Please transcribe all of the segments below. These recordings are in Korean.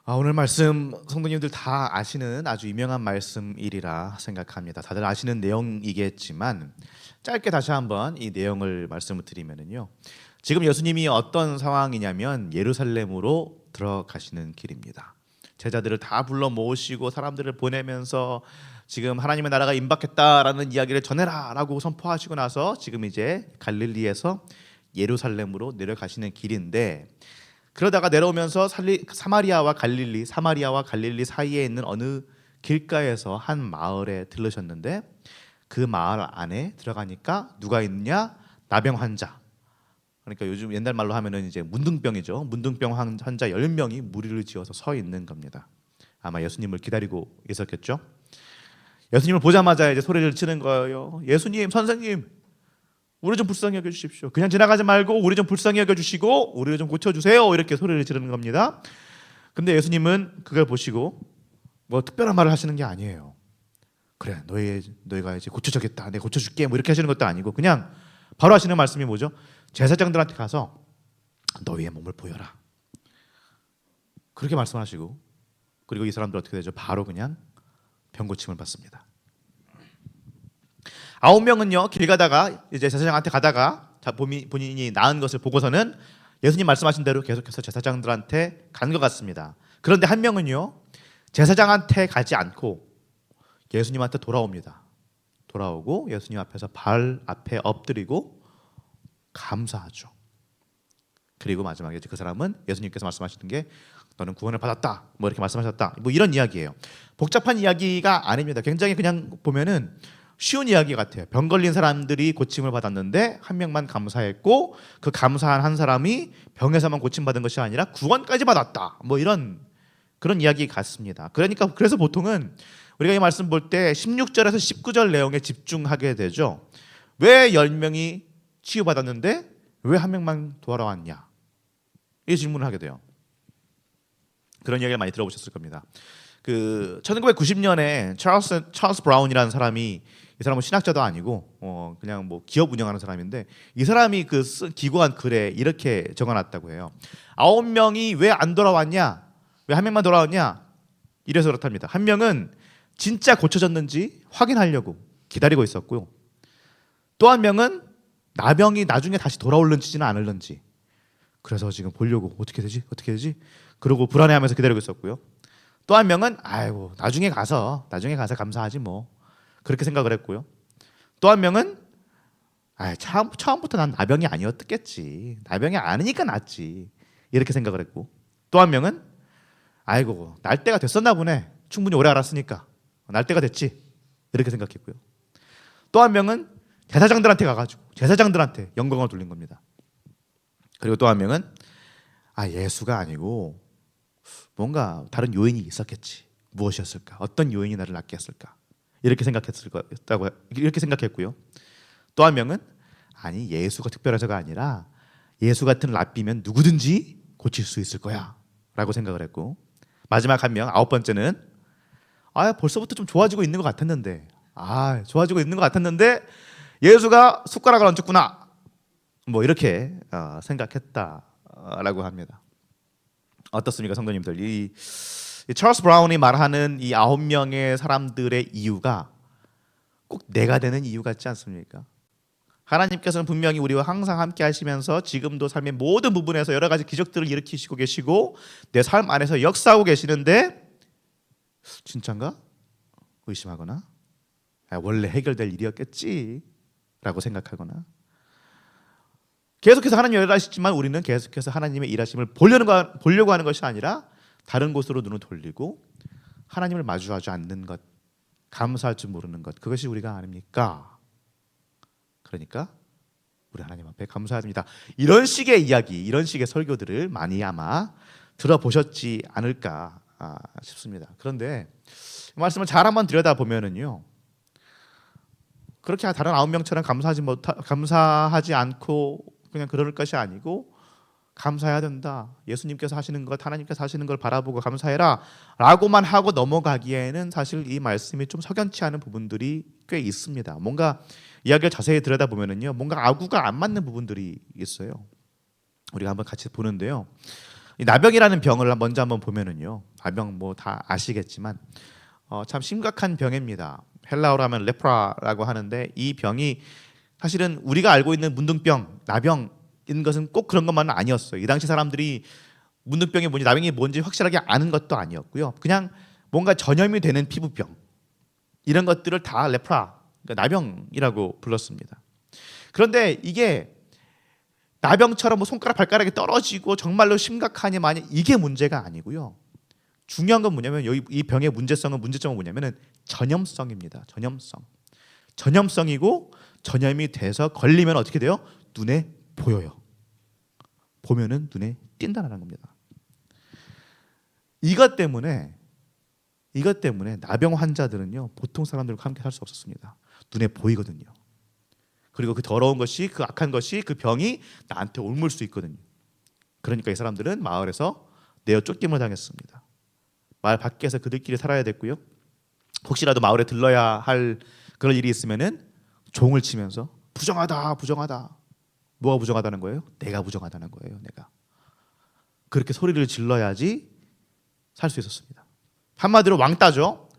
오늘 말씀 성도님들 다 아시는 아주 유명한 말씀이리라 생각합니다. 다들 아시는 내용이겠지만 짧게 다시 한번 이 내용을 말씀을 드리면요. 지금 예수님이 어떤 상황이냐면 예루살렘으로 들어가시는 길입니다. 제자들을 다 불러 모으시고 사람들을 보내면서 지금 하나님의 나라가 임박했다라는 이야기를 전해라라고 선포하시고 나서 지금 이제 갈릴리에서 예루살렘으로 내려가시는 길인데, 그러다가 내려오면서 사마리아와 갈릴리 사이에 있는 어느 길가에서 한 마을에 들르셨는데, 그 마을 안에 들어가니까 누가 있느냐? 나병 환자. 그러니까 요즘 옛날 말로 하면은 이제 문둥병이죠. 문둥병 환자 10명이 무리를 지어서 서 있는 겁니다. 아마 예수님을 기다리고 있었겠죠. 예수님을 보자마자 이제 소리를 치는 거예요. 예수님, 선생님, 우리 좀 불쌍히 여겨주십시오. 그냥 지나가지 말고 우리 좀 불쌍히 여겨주시고 우리를 좀 고쳐주세요. 이렇게 소리를 지르는 겁니다. 근데 예수님은 그걸 보시고 뭐 특별한 말을 하시는 게 아니에요. 그래, 너희가 이제 고쳐주겠다, 내가 고쳐줄게, 뭐 이렇게 하시는 것도 아니고 그냥 바로 하시는 말씀이 뭐죠? 제사장들한테 가서 너희의 몸을 보여라, 그렇게 말씀하시고, 그리고 이 사람들 어떻게 되죠? 바로 그냥 병 고침을 받습니다. 9명은요 길 가다가 이제 제사장한테 가다가 본인이 나은 것을 보고서는 예수님 말씀하신 대로 계속해서 제사장들한테 간 것 같습니다. 그런데 한 명은요 제사장한테 가지 않고 예수님한테 돌아옵니다. 돌아오고 예수님 앞에서 발 앞에 엎드리고 감사하죠. 그리고 마지막에 그 사람은 예수님께서 말씀하시는 게 너는 구원을 받았다, 뭐 이렇게 말씀하셨다, 뭐 이런 이야기예요. 복잡한 이야기가 아닙니다. 굉장히 그냥 보면은 쉬운 이야기 같아요. 병 걸린 사람들이 고침을 받았는데 한 명만 감사했고, 그 감사한 한 사람이 병에서만 고침받은 것이 아니라 구원까지 받았다, 뭐 이런 그런 이야기 같습니다. 그래서 보통은 우리가 이 말씀 볼 때 16절에서 19절 내용에 집중하게 되죠. 왜 10명이 치유받았는데 왜 한 명만 돌아왔냐, 이 질문을 하게 돼요. 그런 이야기를 많이 들어보셨을 겁니다. 1990년에 찰스 브라운이라는 사람이, 이 사람은 신학자도 아니고 그냥 뭐 기업 운영하는 사람인데, 이 사람이 기고한 글에 이렇게 적어놨다고 해요. 9명이 왜 안 돌아왔냐, 왜 한 명만 돌아왔냐, 이래서 그렇답니다. 한 명은 진짜 고쳐졌는지 확인하려고 기다리고 있었고요. 또 한 명은 나병이 나중에 다시 돌아올는지는 않을는지, 그래서 지금 보려고 어떻게 되지 그러고 불안해하면서 기다리고 있었고요. 또 한 명은 아이고 나중에 가서 감사하지 뭐, 그렇게 생각을 했고요. 또 한 명은 처음부터 난 나병이 아니었겠지, 나병이 아니니까 낫지, 이렇게 생각을 했고, 또 한 명은 아이고 날 때가 됐었나 보네, 충분히 오래 알았으니까 날 때가 됐지, 이렇게 생각했고요. 또 한 명은 제사장들한테 가가지고 제사장들한테 영광을 돌린 겁니다. 그리고 또 한 명은 예수가 아니고 뭔가 다른 요인이 있었겠지, 무엇이었을까, 어떤 요인이 나를 낫게 했을까, 이렇게 생각했고요. 또 한 명은 예수가 특별해서가 아니라 예수 같은 랍비면 누구든지 고칠 수 있을 거야 라고 생각을 했고, 마지막 한 명, 9번째는 벌써부터 좀 좋아지고 있는 것 같았는데 예수가 숟가락을 얹었구나, 뭐 이렇게 생각했다라고 합니다. 어떻습니까, 성도님들? 이 찰스 브라운이 말하는 이 9명의 사람들의 이유가 꼭 내가 되는 이유 같지 않습니까? 하나님께서는 분명히 우리와 항상 함께 하시면서 지금도 삶의 모든 부분에서 여러 가지 기적들을 일으키시고 계시고 내 삶 안에서 역사하고 계시는데, 진짠가? 의심하거나 원래 해결될 일이었겠지 라고 생각하거나, 계속해서 하나님이 일하시지만 우리는 계속해서 하나님의 일하심을 보려고 하는 것이 아니라 다른 곳으로 눈을 돌리고 하나님을 마주하지 않는 것, 감사할 줄 모르는 것, 그것이 우리가 아닙니까? 그러니까 우리 하나님 앞에 감사해야 됩니다. 이런 식의 이야기, 이런 식의 설교들을 많이 아마 들어보셨지 않을까 싶습니다. 그런데 이 말씀을 잘 한번 들여다보면은요, 그렇게 다른 9명처럼 감사하지 않고 그냥 그럴 것이 아니고 감사해야 된다, 예수님께서 하시는 것, 하나님께서 하시는 걸 바라보고 감사해라 라고만 하고 넘어가기에는 사실 이 말씀이 좀 석연치 않은 부분들이 꽤 있습니다. 뭔가 이야기를 자세히 들여다보면은요, 뭔가 아구가 안 맞는 부분들이 있어요. 우리가 한번 같이 보는데요, 이 나병이라는 병을 먼저 한번 보면은요, 나병 뭐 다 아시겠지만 참 심각한 병입니다. 헬라어로 하면 레프라라고 하는데 이 병이 사실은 우리가 알고 있는 문둥병, 나병인 것은 꼭 그런 것만은 아니었어요. 이 당시 사람들이 문둥병이 뭔지 나병이 뭔지 확실하게 아는 것도 아니었고요. 그냥 뭔가 전염이 되는 피부병 이런 것들을 다 레프라, 그러니까 나병이라고 불렀습니다. 그런데 이게 나병처럼 뭐 손가락 발가락이 떨어지고 정말로 심각하니 많이 이게 문제가 아니고요. 중요한 건 뭐냐면 이 병의 문제점은 뭐냐면은 전염성입니다. 전염성이고 전염이 돼서 걸리면 어떻게 돼요? 눈에 보여요. 보면은 눈에 띈다는 겁니다. 이것 때문에 나병 환자들은요 보통 사람들과 함께 살 수 없었습니다. 눈에 보이거든요. 그리고 그 더러운 것이 그 악한 것이 그 병이 나한테 옮을 수 있거든요. 그러니까 이 사람들은 마을에서 내어 쫓김을 당했습니다. 마을 밖에서 그들끼리 살아야 됐고요. 혹시라도 마을에 들러야 할 그런 일이 있으면은 종을 치면서 부정하다. 뭐가 부정하다는 거예요? 내가 부정하다는 거예요. 내가. 그렇게 소리를 질러야지 살 수 있었습니다. 한마디로 왕따죠.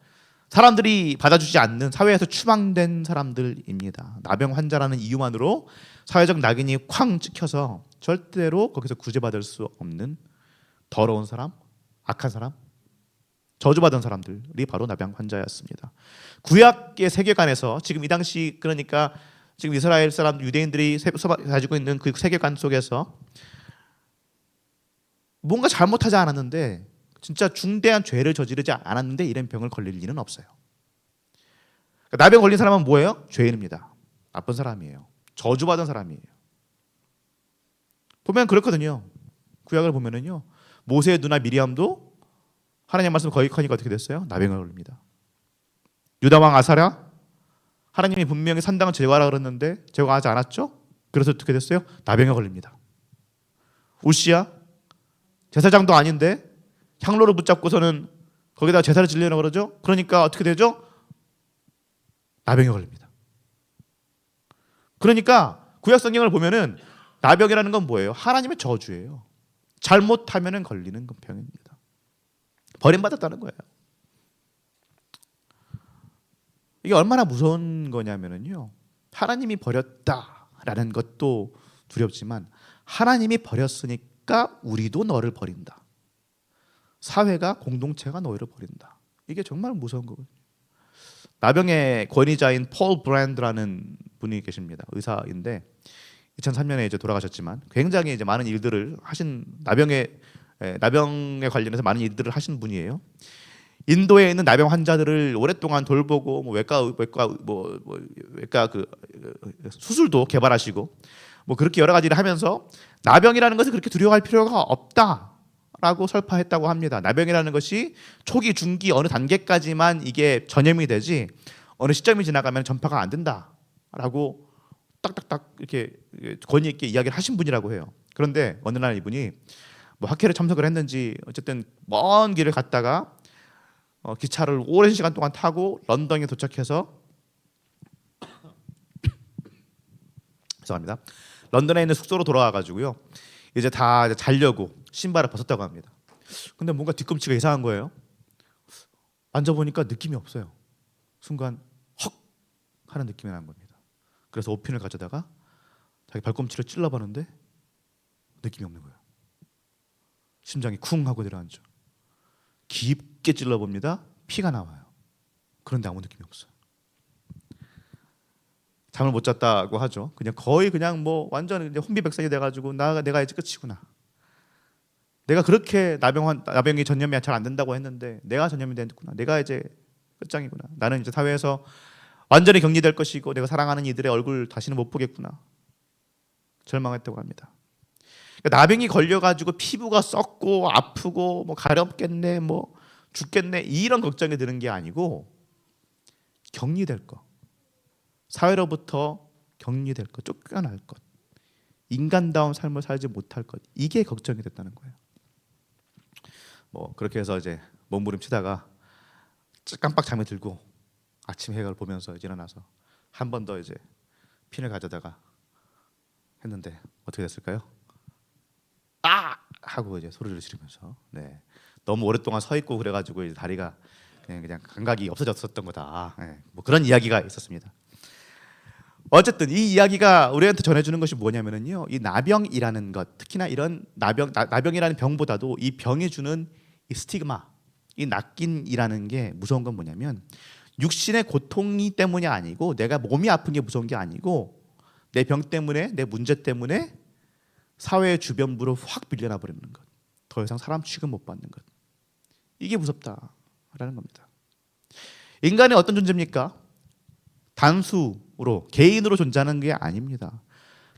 사람들이 받아주지 않는 사회에서 추방된 사람들입니다. 나병 환자라는 이유만으로 사회적 낙인이 쾅 찍혀서 절대로 거기서 구제받을 수 없는 더러운 사람, 악한 사람, 저주받은 사람들이 바로 나병 환자였습니다. 구약의 세계관에서 지금 이 당시 그러니까 지금 이스라엘 사람 유대인들이 가지고 있는 그 세계관 속에서 뭔가 잘못하지 않았는데 진짜 중대한 죄를 저지르지 않았는데 이런 병을 걸릴 리는 없어요. 나병 걸린 사람은 뭐예요? 죄인입니다. 나쁜 사람이에요. 저주받은 사람이에요. 보면 그렇거든요. 구약을 보면은요. 모세의 누나 미리암도 하나님 말씀 거역하니까 어떻게 됐어요? 나병을 걸립니다. 유다 왕 아사랴 하나님이 분명히 산당을 제거하라 그랬는데 제거하지 않았죠? 그래서 어떻게 됐어요? 나병에 걸립니다. 우시야 제사장도 아닌데 향로를 붙잡고서는 거기다가 제사를 지내려고 그러죠? 그러니까 어떻게 되죠? 나병에 걸립니다. 그러니까 구약 성경을 보면은 나병이라는 건 뭐예요? 하나님의 저주예요. 잘못하면은 걸리는 병입니다. 버림받았다는 거예요. 이게 얼마나 무서운 거냐면요. 하나님이 버렸다라는 것도 두렵지만 하나님이 버렸으니까 우리도 너를 버린다. 사회가 공동체가 너희를 버린다. 이게 정말 무서운 거거든요. 나병의 권위자인 폴 브랜드라는 분이 계십니다. 의사인데 2003년에 이제 돌아가셨지만 굉장히 이제 많은 일들을 하신 나병에 관련해서 많은 일들을 하신 분이에요. 인도에 있는 나병 환자들을 오랫동안 돌보고 뭐 외과 그 수술도 개발하시고 뭐 그렇게 여러 가지를 하면서 나병이라는 것을 그렇게 두려워할 필요가 없다라고 설파했다고 합니다. 나병이라는 것이 초기, 중기 어느 단계까지만 이게 전염이 되지 어느 시점이 지나가면 전파가 안 된다라고 딱딱딱 이렇게 권위 있게 이야기를 하신 분이라고 해요. 그런데 어느 날 이분이 뭐 학회를 참석을 했는지 어쨌든 먼 길을 갔다가 기차를 오랜 시간 동안 타고 런던에 도착해서 죄송합니다. 런던에 있는 숙소로 돌아와 가지고요. 이제 다 자려고 신발을 벗었다고 합니다. 근데 뭔가 뒤꿈치가 이상한 거예요. 앉아보니까 느낌이 없어요. 순간 헉 하는 느낌이 나는 겁니다. 그래서 오핀을 가져다가 자기 발꿈치를 찔러봤는데 느낌이 없는 거예요. 심장이 쿵 하고 내려앉죠. 깊게 찔러봅니다. 피가 나와요. 그런데 아무 느낌이 없어요. 잠을 못 잤다고 하죠. 거의 뭐 완전 이제 혼비백산이 돼가지고 내가 이제 끝이구나. 내가 그렇게 나병이 전염이 잘 안 된다고 했는데 내가 전염이 됐구나. 내가 이제 끝장이구나. 나는 이제 사회에서 완전히 격리될 것이고 내가 사랑하는 이들의 얼굴 다시는 못 보겠구나. 절망했다고 합니다. 그러니까 나병이 걸려가지고 피부가 썩고 아프고 뭐 가렵겠네, 뭐 죽겠네 이런 걱정이 드는 게 아니고 격리될 것, 사회로부터 격리될 것, 쫓겨날 것, 인간다운 삶을 살지 못할 것 이게 걱정이 됐다는 거예요. 뭐 그렇게 해서 이제 몸부림치다가 깜빡 잠이 들고 아침 해를 보면서 이제 일어나서 한 번 더 이제 핀을 가져다가 했는데 어떻게 됐을까요? 아! 하고 이제 소리를 지르면서 너무 오랫동안 서 있고 그래가지고 이제 다리가 그냥 감각이 없어졌었던 거다. 예, 뭐 그런 이야기가 있었습니다. 어쨌든 이 이야기가 우리한테 전해주는 것이 뭐냐면은요, 이 나병이라는 것, 특히나 이런 나병이라는 병보다도 이 병이 주는 이 스티그마, 이 낫긴이라는 게 무서운 건 뭐냐면 육신의 고통이 때문이 아니고 내가 몸이 아픈 게 무서운 게 아니고 내 병 때문에 내 문제 때문에 사회의 주변부로 확 밀려나 버리는 것, 더 이상 사람 취급 못 받는 것, 이게 무섭다라는 겁니다. 인간이 어떤 존재입니까? 단수로 개인으로 존재하는 게 아닙니다.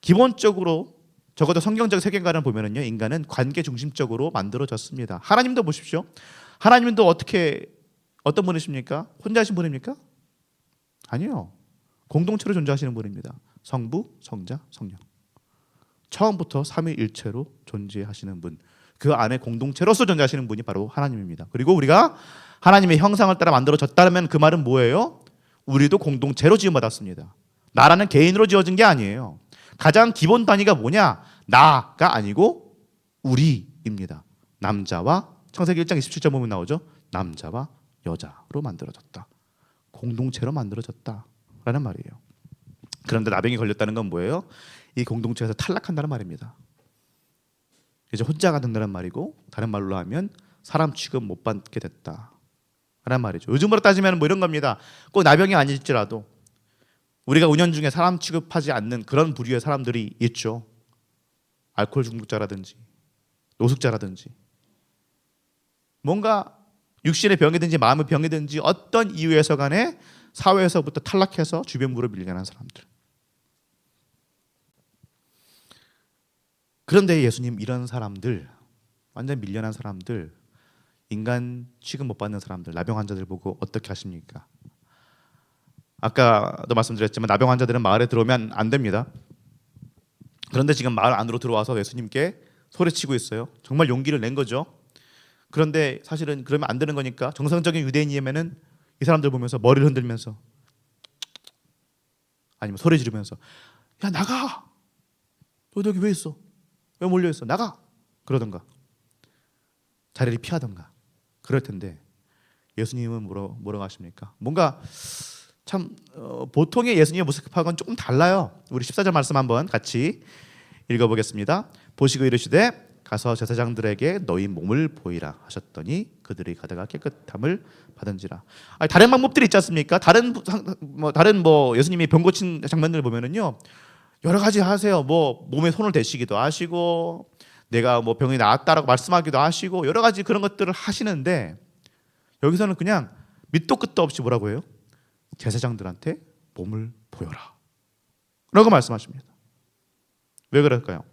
기본적으로 적어도 성경적 세계관을 보면은요, 인간은 관계 중심적으로 만들어졌습니다. 하나님도 보십시오. 하나님도 어떤 분이십니까? 혼자신 분입니까? 아니요. 공동체로 존재하시는 분입니다. 성부, 성자, 성령. 처음부터 삼위일체로 존재하시는 분. 그 안에 공동체로서 존재하시는 분이 바로 하나님입니다. 그리고 우리가 하나님의 형상을 따라 만들어졌다면 그 말은 뭐예요? 우리도 공동체로 지음받았습니다. 나라는 개인으로 지어진 게 아니에요. 가장 기본 단위가 뭐냐? 나가 아니고 우리입니다. 남자와 창세기 1장 27절 보면 나오죠. 남자와 여자로 만들어졌다. 공동체로 만들어졌다라는 말이에요. 그런데 나병이 걸렸다는 건 뭐예요? 이 공동체에서 탈락한다는 말입니다. 이제 혼자가 된다는 말이고, 다른 말로 하면 사람 취급 못 받게 됐다 라는 말이죠. 요즘으로 따지면 뭐 이런 겁니다. 꼭 나병이 아닐지라도 우리가 운연중에 사람 취급하지 않는 그런 부류의 사람들이 있죠. 알코올 중독자라든지 노숙자라든지 뭔가 육신의 병이든지 마음의 병이든지 어떤 이유에서 간에 사회에서부터 탈락해서 주변부로 밀려난 사람들. 그런데 예수님, 이런 사람들, 완전 밀려난 사람들, 인간 취급 못 받는 사람들, 나병 환자들 보고 어떻게 하십니까? 아까도 말씀드렸지만 나병 환자들은 마을에 들어오면 안 됩니다. 그런데 지금 마을 안으로 들어와서 예수님께 소리치고 있어요. 정말 용기를 낸 거죠. 그런데 사실은 그러면 안 되는 거니까 정상적인 유대인이면은 이 사람들 보면서 머리를 흔들면서 아니면 소리 지르면서 야 나가! 너 여기 왜 있어? 왜 몰려 있어? 나가! 그러던가 자리를 피하던가 그럴 텐데 예수님은 뭐라고 하십니까? 뭔가 참 보통의 예수님의 모습하고는 조금 달라요. 우리 14절 말씀 한번 같이 읽어보겠습니다. 보시고 이르시되 가서 제사장들에게 너희 몸을 보이라 하셨더니 그들이 가다가 깨끗함을 받은지라. 아니, 다른 방법들이 있지 않습니까? 다른 예수님이 병 고친 장면들을 보면은요, 여러 가지 하세요. 뭐 몸에 손을 대시기도 하시고, 내가 뭐 병이 나았다라고 말씀하기도 하시고, 여러 가지 그런 것들을 하시는데 여기서는 그냥 밑도 끝도 없이 뭐라고 해요? 제사장들한테 몸을 보여라 라고 말씀하십니다. 왜 그럴까요?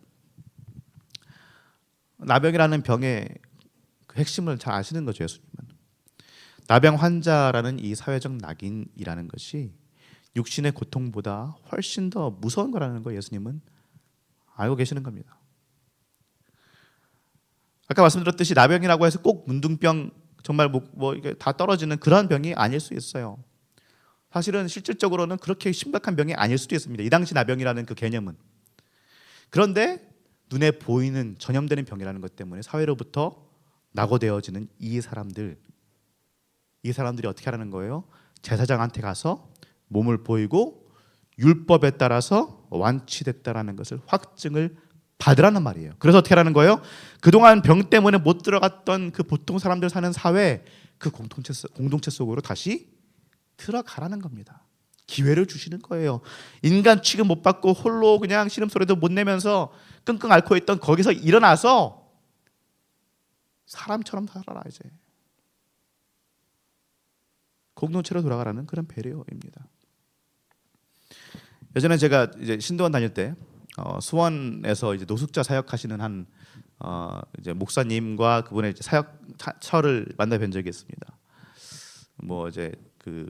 나병이라는 병의 그 핵심을 잘 아시는 거죠, 예수님은. 나병 환자라는 이 사회적 낙인이라는 것이 육신의 고통보다 훨씬 더 무서운 거라는 거 예수님은 알고 계시는 겁니다. 아까 말씀드렸듯이 나병이라고 해서 꼭 문둥병, 정말 뭐 이게 다 떨어지는 그런 병이 아닐 수 있어요. 사실은 실질적으로는 그렇게 심각한 병이 아닐 수도 있습니다. 이 당시 나병이라는 그 개념은. 그런데 눈에 보이는 전염되는 병이라는 것 때문에 사회로부터 낙오되어지는 이 사람들이 어떻게 하라는 거예요? 제사장한테 가서 몸을 보이고 율법에 따라서 완치됐다라는 것을 확증을 받으라는 말이에요. 그래서 어떻게 하라는 거예요? 그동안 병 때문에 못 들어갔던 그 보통 사람들 사는 사회, 그 공동체 속으로 다시 들어가라는 겁니다. 기회를 주시는 거예요. 인간 취급 못 받고 홀로 그냥 신음소리도 못 내면서 끙끙 앓고 있던 거기서 일어나서 사람처럼 살아라. 이제 공동체로 돌아가라는 그런 배려입니다. 예전에 제가 이제 신도원 다닐 때 수원에서 이제 노숙자 사역하시는 한 이제 목사님과 그분의 이제 사역처를 만나 뵌 적이 있습니다. 뭐 이제 그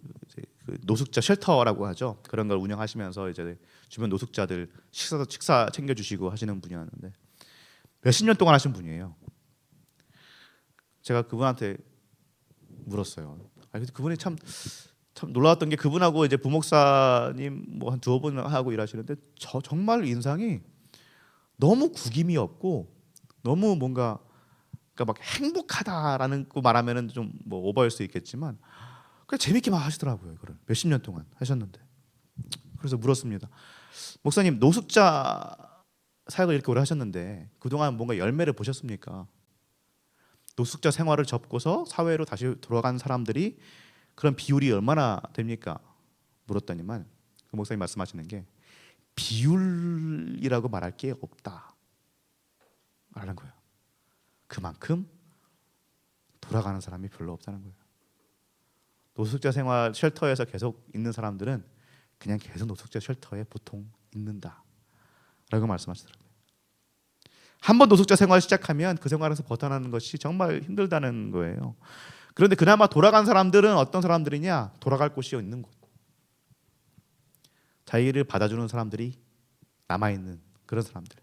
노숙자 쉘터라고 하죠. 그런 걸 운영하시면서 이제 주변 노숙자들 식사 챙겨주시고 하시는 분이었는데 몇십 년 동안 하신 분이에요. 제가 그분한테 물었어요. 근데 그분이 참 놀라웠던 게 그분하고 이제 부목사님 뭐 한 두어 번 하고 일하시는데 정말 인상이 너무 구김이 없고 너무 뭔가 그러니까 막 행복하다라는 거 말하면은 좀 뭐 오버할 수 있겠지만 그냥 재밌게 막 하시더라고요. 그걸 몇십 년 동안 하셨는데. 그래서 물었습니다. 목사님, 노숙자 사역을 이렇게 오래 하셨는데 그동안 뭔가 열매를 보셨습니까? 노숙자 생활을 접고서 사회로 다시 돌아간 사람들이 그런 비율이 얼마나 됩니까? 물었더니만 그 목사님 말씀하시는 게 비율이라고 말할 게 없다 라는 거예요. 그만큼 돌아가는 사람이 별로 없다는 거예요. 노숙자 생활 쉘터에서 계속 있는 사람들은 그냥 계속 노숙자 쉘터에 보통 있는다 라고 말씀하시더라고요. 한번 노숙자 생활을 시작하면 그 생활에서 벗어나는 것이 정말 힘들다는 거예요. 그런데 그나마 돌아간 사람들은 어떤 사람들이냐? 돌아갈 곳이 있는 곳. 자기를 받아주는 사람들이 남아있는 그런 사람들.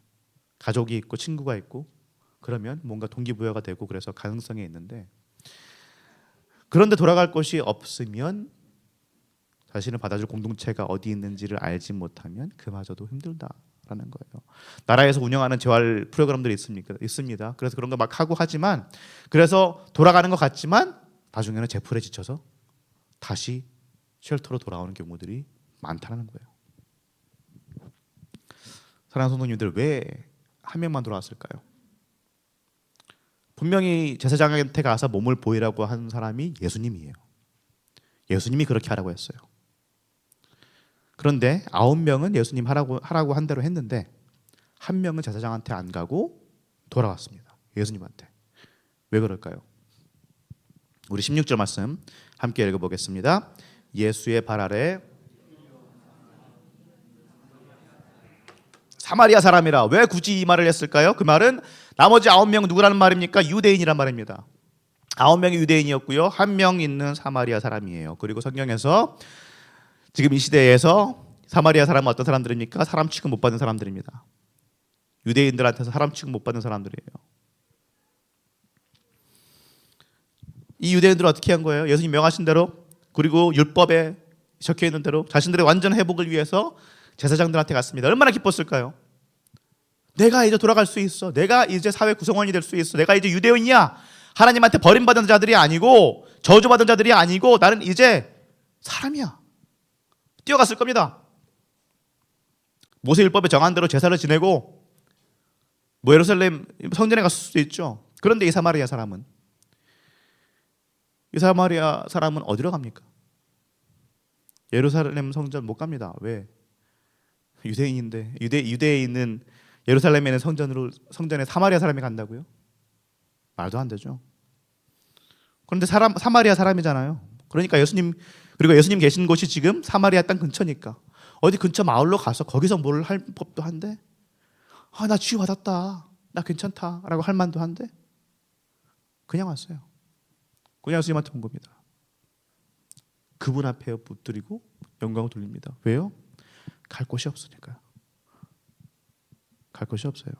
가족이 있고 친구가 있고 그러면 뭔가 동기부여가 되고 그래서 가능성이 있는데, 그런데 돌아갈 곳이 없으면 자신을 받아줄 공동체가 어디 있는지를 알지 못하면 그마저도 힘들다라는 거예요. 나라에서 운영하는 재활 프로그램들이 있습니다. 그래서 그런 거 막 하고 하지만, 그래서 돌아가는 것 같지만 나중에는 제풀에 지쳐서 다시 쉘터로 돌아오는 경우들이 많다는 거예요. 사랑하는 성도님들, 왜 한 명만 돌아왔을까요? 분명히 제사장한테 가서 몸을 보이라고 한 사람이 예수님이에요. 예수님이 그렇게 하라고 했어요. 그런데 9명은 예수님 하라고 한 대로 했는데 한 명은 제사장한테 안 가고 돌아왔습니다. 예수님한테. 왜 그럴까요? 우리 16절 말씀 함께 읽어보겠습니다. 예수의 발 아래 사마리아 사람이라. 왜 굳이 이 말을 했을까요? 그 말은 나머지 9명은 누구라는 말입니까? 유대인이란 말입니다. 9명이 유대인이었고요, 1명 있는 사마리아 사람이에요. 그리고 성경에서 지금 이 시대에서 사마리아 사람은 어떤 사람들입니까? 사람 취급 못 받는 사람들입니다. 유대인들한테서 사람 취급 못 받는 사람들이에요. 이 유대인들은 어떻게 한 거예요? 예수님 명하신 대로, 그리고 율법에 적혀 있는 대로 자신들의 완전 회복을 위해서 제사장들한테 갔습니다. 얼마나 기뻤을까요? 내가 이제 돌아갈 수 있어. 내가 이제 사회 구성원이 될 수 있어. 내가 이제 유대인이야. 하나님한테 버림받은 자들이 아니고 저주받은 자들이 아니고 나는 이제 사람이야. 뛰어갔을 겁니다. 모세율법에 정한 대로 제사를 지내고 뭐 예루살렘 성전에 갔을 수도 있죠. 그런데 이 사마리아 사람은 어디로 갑니까? 예루살렘 성전 못 갑니다. 왜? 유대인인데 유대에 있는 예루살렘에 있는 성전에 사마리아 사람이 간다고요? 말도 안 되죠. 그런데 사마리아 사람이잖아요. 그러니까 예수님 계신 곳이 지금 사마리아 땅 근처니까 어디 근처 마을로 가서 거기서 뭘 할 법도 한데, 나 치유받았다, 나 괜찮다라고 할 만도 한데 그냥 왔어요. 그냥 예수님한테 온 겁니다. 그분 앞에 붙들이고 영광을 돌립니다. 왜요? 갈 곳이 없으니까요. 갈 곳이 없어요.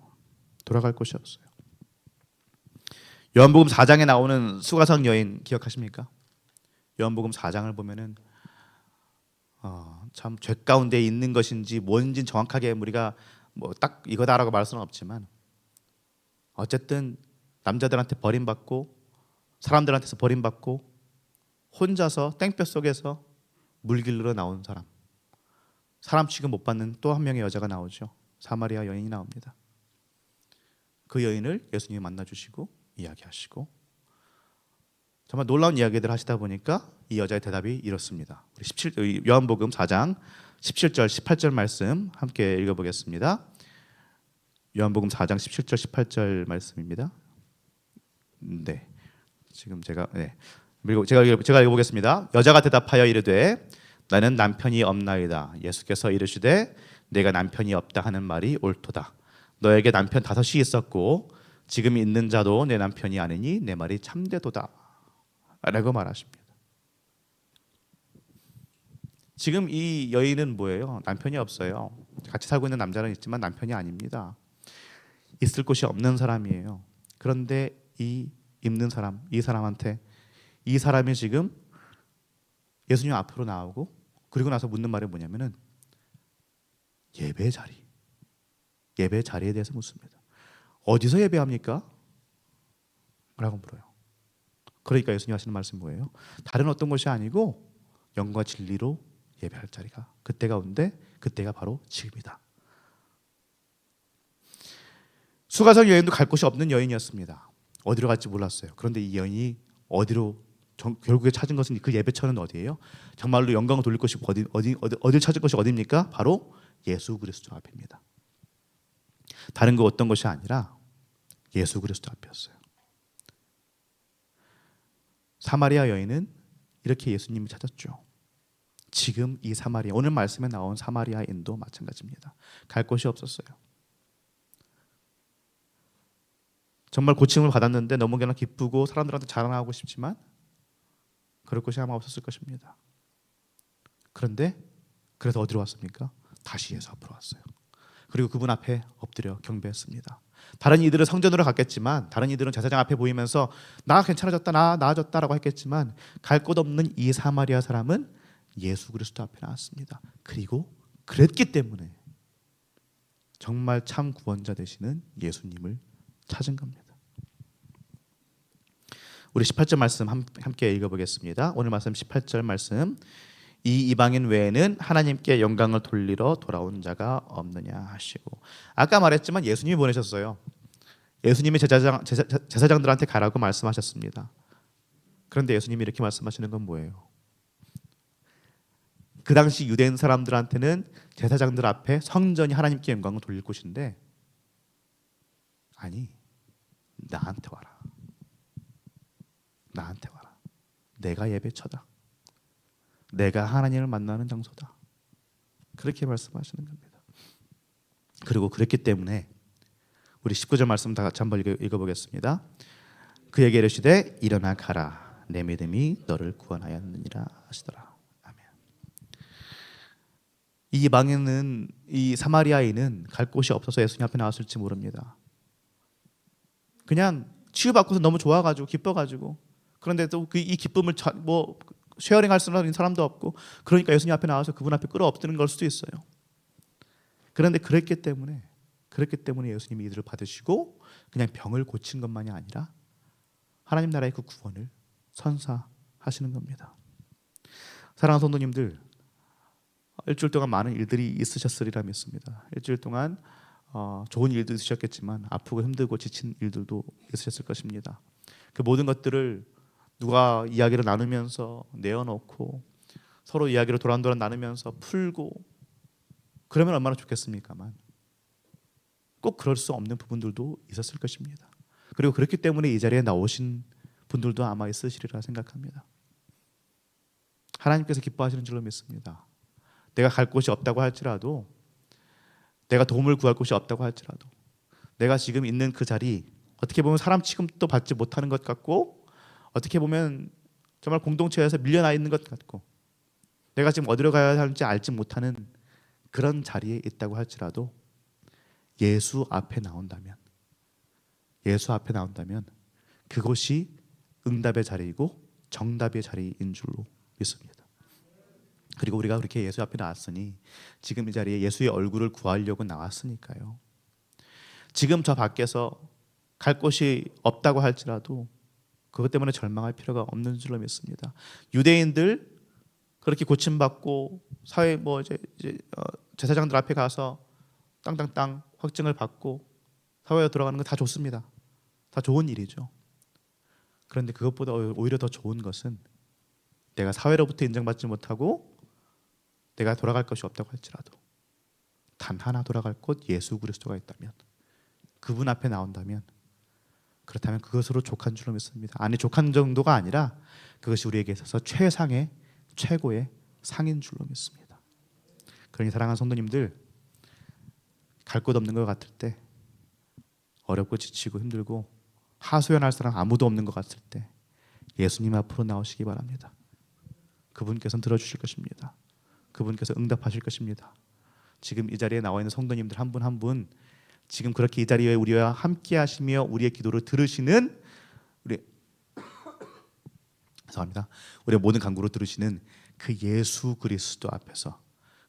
돌아갈 곳이 없어요. 요한복음 4장에 나오는 수가성 여인 기억하십니까? 요한복음 4장을 보면은 참 죄 가운데 있는 것인지 뭔지 정확하게 우리가 뭐 딱 이거다라고 말할 수는 없지만, 어쨌든 남자들한테 버림받고 사람들한테서 버림받고 혼자서 땡볕 속에서 물 길러 나온 사람 취급 못 받는 또 한 명의 여자가 나오죠. 사마리아 여인이 나옵니다. 그 여인을 예수님이 만나주시고 이야기하시고 정말 놀라운 이야기들 하시다 보니까 이 여자의 대답이 이렇습니다. 요한복음 4장 17절 18절 말씀 함께 읽어보겠습니다. 요한복음 4장 17절 18절 말씀입니다. 네, 지금 제가 읽어보겠습니다. 여자가 대답하여 이르되 나는 남편이 없나이다. 예수께서 이르시되 내가 남편이 없다 하는 말이 옳도다. 너에게 남편 5이 있었고 지금 있는 자도 내 남편이 아니니 내 말이 참되도다 라고 말하십니다. 지금 이 여인은 뭐예요? 남편이 없어요. 같이 살고 있는 남자는 있지만 남편이 아닙니다. 있을 곳이 없는 사람이에요. 그런데 이 사람한테 이 사람이 지금 예수님 앞으로 나오고 그리고 나서 묻는 말이 뭐냐면은 예배 자리에 대해서 묻습니다. 어디서 예배합니까? 라고 물어요. 그러니까 예수님 하시는 말씀이 뭐예요? 다른 어떤 것이 아니고 영과 진리로 예배할 자리가 그때가 온대. 그때가 바로 지금이다. 수가성 여인도 갈 곳이 없는 여인이었습니다. 어디로 갈지 몰랐어요. 그런데 이 여인이 어디로 결국에 찾은 것은 그 예배처는 어디예요? 정말로 영광을 돌릴 것이 어딜 찾을 것이 어디입니까? 바로 예수 그리스도 앞입니다. 다른 거 어떤 것이 아니라 예수 그리스도 앞이었어요. 사마리아 여인은 이렇게 예수님을 찾았죠. 지금 이 사마리아, 오늘 말씀에 나온 사마리아인도 마찬가지입니다. 갈 곳이 없었어요. 정말 고침을 받았는데 너무나 기쁘고 사람들한테 자랑하고 싶지만 그럴 곳이 아마 없었을 것입니다. 그런데 그래서 어디로 왔습니까? 다시 예수 앞으로 왔어요. 그리고 그분 앞에 엎드려 경배했습니다. 다른 이들은 성전으로 갔겠지만, 다른 이들은 제사장 앞에 보이면서 나 괜찮아졌다, 나 나아졌다라고 했겠지만, 갈 곳 없는 이 사마리아 사람은 예수 그리스도 앞에 나왔습니다. 그리고 그랬기 때문에 정말 참 구원자 되시는 예수님을 찾은 겁니다. 우리 18절 말씀 함께 읽어보겠습니다. 오늘 말씀 18절 말씀. 이 이방인 외에는 하나님께 영광을 돌리러 돌아온 자가 없느냐 하시고, 아까 말했지만 예수님이 보내셨어요. 예수님이 제사장들한테 가라고 말씀하셨습니다. 그런데 예수님이 이렇게 말씀하시는 건 뭐예요? 그 당시 유대인 사람들한테는 제사장들 앞에 성전이 하나님께 영광을 돌릴 곳인데, 아니, 나한테 와라. 나한테 와라. 내가 예배처다. 내가 하나님을 만나는 장소다. 그렇게 말씀하시는 겁니다. 그리고 그랬기 때문에 우리 19절 말씀 다 같이 한번 읽어보겠습니다. 그에게 이르시되 일어나 가라. 내 믿음이 너를 구원하였느니라 하시더라. 아멘. 이 방에는 이 사마리아인은 갈 곳이 없어서 예수님 앞에 나왔을지 모릅니다. 그냥 치유받고서 너무 좋아가지고 기뻐가지고, 그런데 또 이 기쁨을 쉐어링할 수 있는 사람도 없고, 그러니까 예수님 앞에 나와서 그분 앞에 끌어엎드는 걸 수도 있어요. 그런데 그랬기 때문에 예수님이 이들을 받으시고 그냥 병을 고친 것만이 아니라 하나님 나라의 그 구원을 선사하시는 겁니다. 사랑하는 성도님들, 일주일 동안 많은 일들이 있으셨으리라 믿습니다. 일주일 동안 좋은 일도 있으셨겠지만 아프고 힘들고 지친 일들도 있으셨을 것입니다. 그 모든 것들을 누가 이야기를 나누면서 내어놓고 서로 이야기를 도란도란 나누면서 풀고 그러면 얼마나 좋겠습니까만, 꼭 그럴 수 없는 부분들도 있었을 것입니다. 그리고 그렇기 때문에 이 자리에 나오신 분들도 아마 있으시리라 생각합니다. 하나님께서 기뻐하시는 줄로 믿습니다. 내가 갈 곳이 없다고 할지라도, 내가 도움을 구할 곳이 없다고 할지라도, 내가 지금 있는 그 자리, 어떻게 보면 사람 취급도 받지 못하는 것 같고, 어떻게 보면 정말 공동체에서 밀려나 있는 것 같고, 내가 지금 어디로 가야 하는지 알지 못하는 그런 자리에 있다고 할지라도 예수 앞에 나온다면 그것이 응답의 자리이고 정답의 자리인 줄로 믿습니다. 그리고 우리가 그렇게 예수 앞에 나왔으니 지금 이 자리에 예수의 얼굴을 구하려고 나왔으니까요. 지금 저 밖에서 갈 곳이 없다고 할지라도 그것 때문에 절망할 필요가 없는 줄로 믿습니다. 유대인들 그렇게 고침받고 사회 제사장들 앞에 가서 땅땅땅 확증을 받고 사회에 들어가는 건 다 좋습니다. 다 좋은 일이죠. 그런데 그것보다 오히려 더 좋은 것은 내가 사회로부터 인정받지 못하고 내가 돌아갈 것이 없다고 할지라도 단 하나 돌아갈 곳 예수 그리스도가 있다면, 그분 앞에 나온다면, 그렇다면 그것으로 족한 줄로 믿습니다. 아니, 족한 정도가 아니라 그것이 우리에게 있어서 최고의 상인 줄로 믿습니다. 그러니 사랑하는 성도님들, 갈 곳 없는 것 같을 때, 어렵고 지치고 힘들고 하소연할 사람 아무도 없는 것 같을 때 예수님 앞으로 나오시기 바랍니다. 그분께서는 들어주실 것입니다. 그분께서 응답하실 것입니다. 지금 이 자리에 나와 있는 성도님들 한 분 한 분, 지금 그렇게 이 자리에 우리와 함께 하시며 우리의 기도를 들으시는 우리의 모든 간구로 들으시는 그 예수 그리스도 앞에서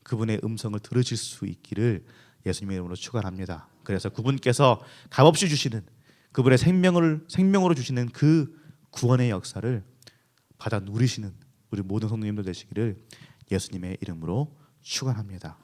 그분의 음성을 들으실 수 있기를 예수님의 이름으로 축원합니다. 그래서 그분께서 값없이 주시는 그분의 생명으로 주시는 그 구원의 역사를 받아 누리시는 우리 모든 성도님들 되시기를 예수님의 이름으로 축원합니다.